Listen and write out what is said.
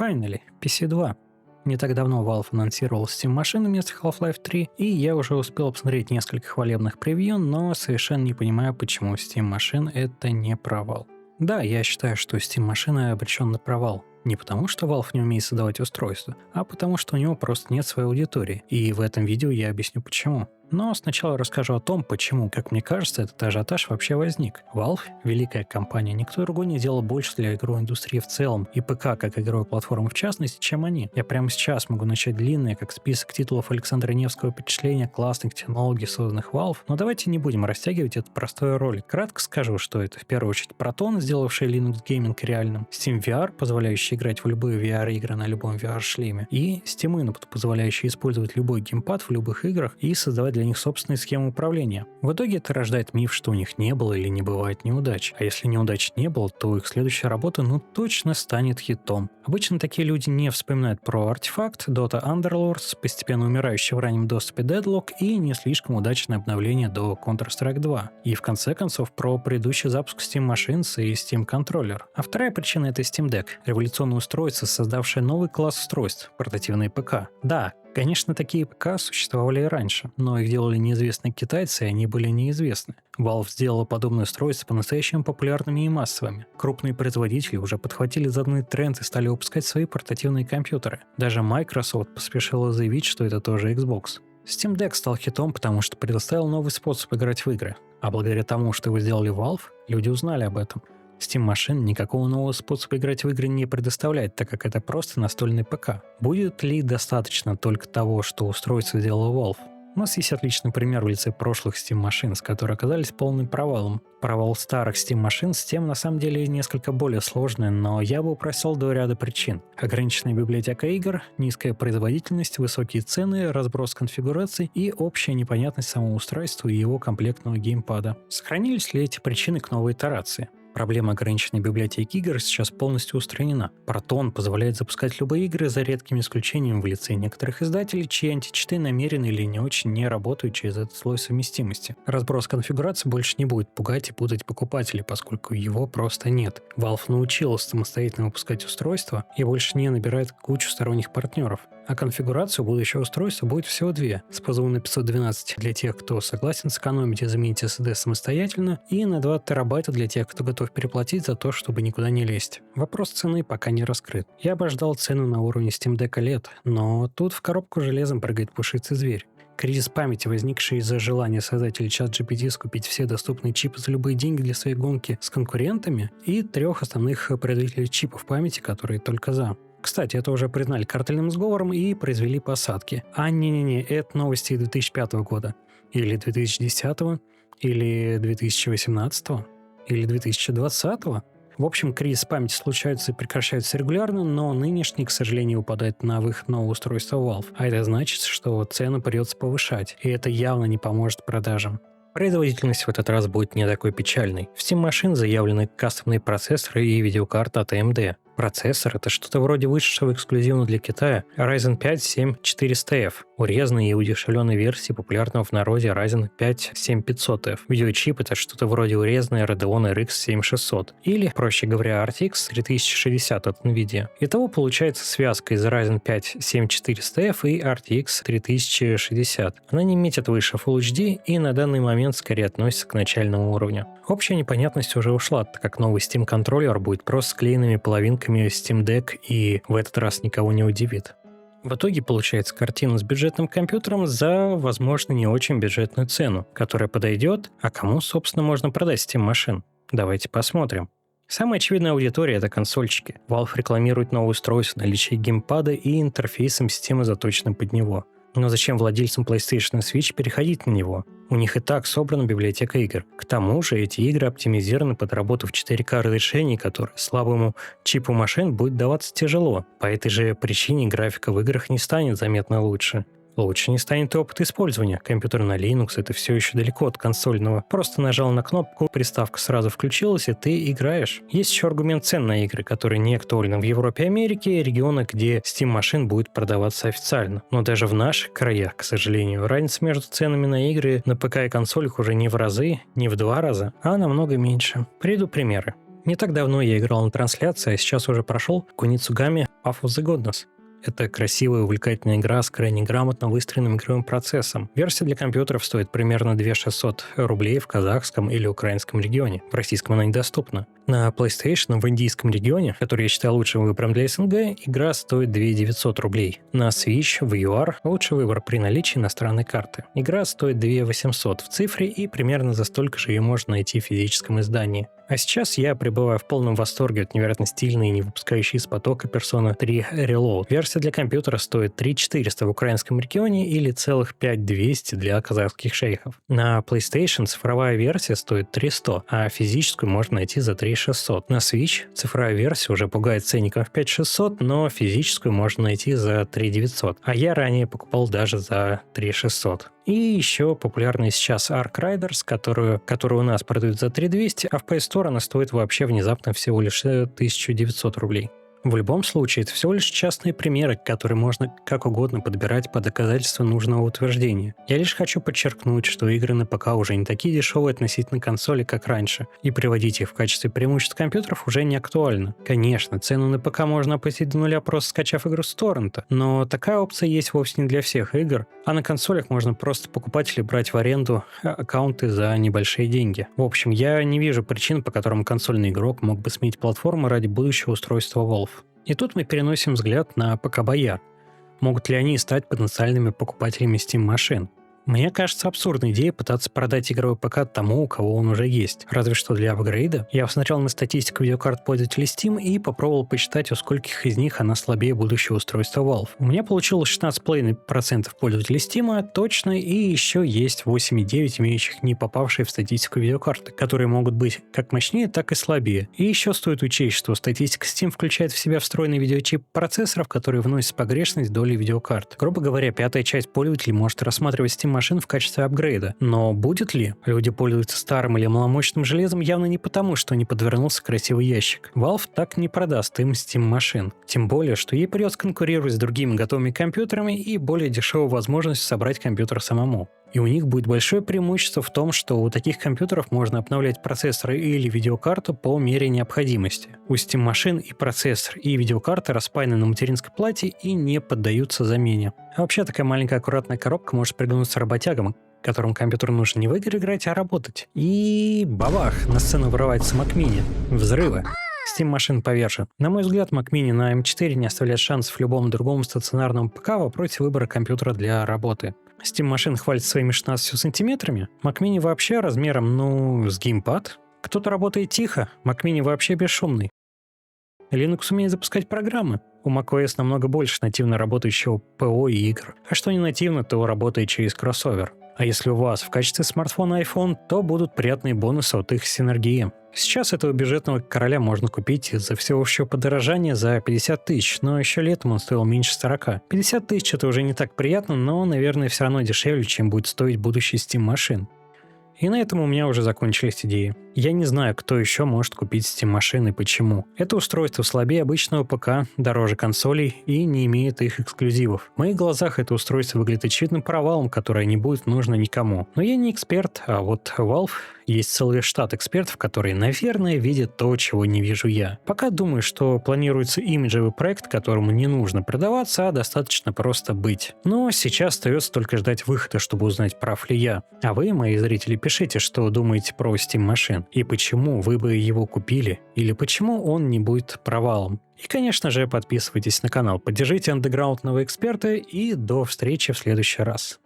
Finally, PC 2. Не так давно Valve анонсировал Steam машину вместо Half-Life 3, и я уже успел посмотреть несколько хвалебных превью, но совершенно не понимаю, почему Steam машин это не провал. Да, я считаю, что Steam машина обречен на провал. Не потому, что Valve не умеет создавать устройства, а потому, что у него просто нет своей аудитории, и в этом видео я объясню почему. Но сначала расскажу о том, почему, как мне кажется, этот ажиотаж вообще возник. Valve, великая компания, никто другой не делал больше для игровой индустрии в целом, и ПК как игровой платформы в частности, чем они. Я прямо сейчас могу начать длинное, как список титулов Александра Невского впечатления классных технологий, созданных Valve, но давайте не будем растягивать этот простой ролик. Кратко скажу, что это в первую очередь Proton, сделавший Linux Gaming реальным, Steam VR, позволяющий играть в любые VR-игры на любом VR-шлеме, и Steam Input, позволяющий использовать любой геймпад в любых играх и создавать для них собственные схемы управления. В итоге это рождает миф, что у них не было или не бывает неудач. А если неудач не было, то их следующая работа точно станет хитом. Обычно такие люди не вспоминают про Artifact, Dota Underlords, постепенно умирающий в раннем доступе Deadlock и не слишком удачное обновление до Counter-Strike 2. И в конце концов про предыдущий запуск Steam Machines и Steam Controller. А вторая причина — это Steam Deck, революционное устройство, создавшее новый класс устройств — портативные ПК. Да, конечно, такие ПК существовали и раньше, но их делали неизвестные китайцы, и они были неизвестны. Valve сделала подобные устройства по-настоящему популярными и массовыми. Крупные производители уже подхватили заданный тренд и стали выпускать свои портативные компьютеры. Даже Microsoft поспешила заявить, что это тоже Xbox. Steam Deck стал хитом, потому что предоставил новый способ играть в игры. А благодаря тому, что его сделали Valve, люди узнали об этом. Steam машин никакого нового способа играть в игры не предоставляет, так как это просто настольный ПК. Будет ли достаточно только того, что устройство сделала Valve? У нас есть отличный пример в лице прошлых Steam машин, которые оказались полным провалом. Провал старых Steam машин с тем на самом деле несколько более сложный, но я бы упростил до ряда причин. Ограниченная библиотека игр, низкая производительность, высокие цены, разброс конфигураций и общая непонятность самого устройства и его комплектного геймпада. Сохранились ли эти причины к новой итерации? Проблема ограниченной библиотеки игр сейчас полностью устранена. Proton позволяет запускать любые игры за редким исключением в лице некоторых издателей, чьи античиты намеренно или не очень не работают через этот слой совместимости. Разброс конфигурации больше не будет пугать и путать покупателей, поскольку его просто нет. Valve научилась самостоятельно выпускать устройства и больше не набирает кучу сторонних партнеров. А конфигурацию будущего устройства будет всего две, с позовом на 512 для тех, кто согласен сэкономить и заменить SSD самостоятельно, и на 2 терабайта для тех, кто готов переплатить за то, чтобы никуда не лезть. Вопрос цены пока не раскрыт. Я бы ждал цену на уровне Steam Deck лет, но тут в коробку железом прыгает пушистый зверь. Кризис памяти, возникший из-за желания создателей ChatGPT скупить все доступные чипы за любые деньги для своей гонки с конкурентами, и 3 основных производителей чипов памяти, которые только за. Кстати, это уже признали картельным сговором и произвели посадки. А не-не-не, это новости 2005 года. Или 2010, или 2018, или 2020. В общем, кризис памяти случаются и прекращаются регулярно, но нынешний, к сожалению, упадает на выход нового устройства Valve. А это значит, что цену придется повышать, и это явно не поможет продажам. Производительность в этот раз будет не такой печальной. В Steam машин заявлены кастомные процессоры и видеокарта от AMD. Процессор — это что-то вроде вышедшего эксклюзивно для Китая Ryzen 5 7400F, урезанной и удешевленной версии популярного в народе Ryzen 5 7500F. Видеочип — это что-то вроде урезанной Radeon RX 7600, или, проще говоря, RTX 3060 от NVIDIA. Итого получается связка из Ryzen 5 7400F и RTX 3060. Она не метит выше Full HD и на данный момент скорее относится к начальному уровню. Общая непонятность уже ушла, так как новый Steam контроллер будет просто склеенными половинками Steam Deck и в этот раз никого не удивит. В итоге получается картина с бюджетным компьютером за, возможно, не очень бюджетную цену, которая подойдет, а кому, собственно, можно продать Steam машин? Давайте посмотрим. Самая очевидная аудитория — это консольщики. Valve рекламирует новое устройство, наличие геймпада и интерфейсом системы, заточенным под него. Но зачем владельцам PlayStation и Switch переходить на него? У них и так собрана библиотека игр. К тому же эти игры оптимизированы под работу в 4К разрешении, которое слабому чипу машин будет даваться тяжело. По этой же причине графика в играх не станет заметно лучше. Лучше не станет и опыт использования. Компьютер на Linux — это все еще далеко от консольного. Просто нажал на кнопку, приставка сразу включилась, и ты играешь. Есть еще аргумент цен на игры, которые не актуальны в Европе и Америке, регионах, где Steam машин будет продаваться официально. Но даже в наших краях, к сожалению, разница между ценами на игры на ПК и консолях уже не в разы, не в 2 раза, а намного меньше. Приведу примеры. Не так давно я играл на трансляции, а сейчас уже прошел Kunitsugami Path of the Goddess. Это красивая, увлекательная игра с крайне грамотно выстроенным игровым процессом. Версия для компьютеров стоит примерно 2600 рублей в казахском или украинском регионе. В российском она недоступна. На PlayStation в индийском регионе, который я считаю лучшим выбором для СНГ, игра стоит 2900 рублей. На Switch в UR лучший выбор при наличии иностранной карты. Игра стоит 2800 в цифре, и примерно за столько же ее можно найти в физическом издании. А сейчас я пребываю в полном восторге от невероятно стильной и не выпускающей из потока Persona 3 Reload. Версия для компьютера стоит 3400 в украинском регионе или целых 5200 для казахских шейхов. На PlayStation цифровая версия стоит 300, а физическую можно найти за 3600. На Switch цифровая версия уже пугает ценником в 5600, но физическую можно найти за 3900. А я ранее покупал даже за 3600. И еще популярная сейчас Ark Riders, которую у нас продают за 3200, а в Play Store она стоит вообще внезапно всего лишь 1900 рублей. В любом случае, это всего лишь частные примеры, которые можно как угодно подбирать по доказательству нужного утверждения. Я лишь хочу подчеркнуть, что игры на ПК уже не такие дешевые относительно консоли, как раньше, и приводить их в качестве преимуществ компьютеров уже не актуально. Конечно, цену на ПК можно опустить до нуля, просто скачав игру с торрента, но такая опция есть вовсе не для всех игр, а на консолях можно просто покупать или брать в аренду аккаунты за небольшие деньги. В общем, я не вижу причин, по которым консольный игрок мог бы сменить платформу ради будущего устройства Valve. И тут мы переносим взгляд на ПК-бояр. Могут ли они стать потенциальными покупателями Steam-машин? Мне кажется абсурдной идеей пытаться продать игровой ПК тому, у кого он уже есть. Разве что для апгрейда. Я посмотрел на статистику видеокарт пользователей Steam и попробовал посчитать, у скольких из них она слабее будущего устройства Valve. У меня получилось 16,5% пользователей Steam, точно, и еще есть 8,9% имеющих не попавшие в статистику видеокарты, которые могут быть как мощнее, так и слабее. И еще стоит учесть, что статистика Steam включает в себя встроенный видеочип процессоров, который вносит погрешность доли видеокарт. Грубо говоря, пятая часть пользователей может рассматривать Steam машин в качестве апгрейда. Но будет ли? Люди пользуются старым или маломощным железом явно не потому, что не подвернулся красивый ящик. Valve так не продаст им Steam машин. Тем более, что ей придется конкурировать с другими готовыми компьютерами и более дешевую возможность собрать компьютер самому. И у них будет большое преимущество в том, что у таких компьютеров можно обновлять процессоры или видеокарту по мере необходимости. У Steam машин и процессор, и видеокарта распаяны на материнской плате и не поддаются замене. А вообще такая маленькая аккуратная коробка может приглянуться работягам, которым компьютер нужно не в игры играть, а работать. И бабах! На сцену вырывается Mac Mini. Взрывы. Steam машин повержен. На мой взгляд, Mac Mini на M4 не оставляет шансов любому другому стационарному ПК в вопросе выбора компьютера для работы. Steam машин хвалится своими 16 сантиметрами. Mac Mini вообще размером, с геймпад. Кто-то работает тихо, Mac Mini вообще бесшумный. Linux умеет запускать программы. У macOS намного больше нативно работающего ПО и игр. А что не нативно, то работает через кроссовер. А если у вас в качестве смартфона iPhone, то будут приятные бонусы от их синергии. Сейчас этого бюджетного короля можно купить из-за всеобщего подорожания за 50 тысяч, но еще летом он стоил меньше 40. 50 тысяч это уже не так приятно, но, наверное, все равно дешевле, чем будет стоить будущий Steam машин. И на этом у меня уже закончились идеи. Я не знаю, кто еще может купить Steam машины и почему. Это устройство слабее обычного ПК, дороже консолей и не имеет их эксклюзивов. В моих глазах это устройство выглядит очевидным провалом, которое не будет нужно никому. Но я не эксперт, а вот Valve есть целый штат экспертов, которые, наверное, видят то, чего не вижу я. Пока думаю, что планируется имиджевый проект, которому не нужно продаваться, а достаточно просто быть. Но сейчас остается только ждать выхода, чтобы узнать, прав ли я. А вы, мои зрители, пишите, что думаете про Steam машин. И почему вы бы его купили, или почему он не будет провалом. И, конечно же, подписывайтесь на канал, поддержите андеграундного эксперта и до встречи в следующий раз.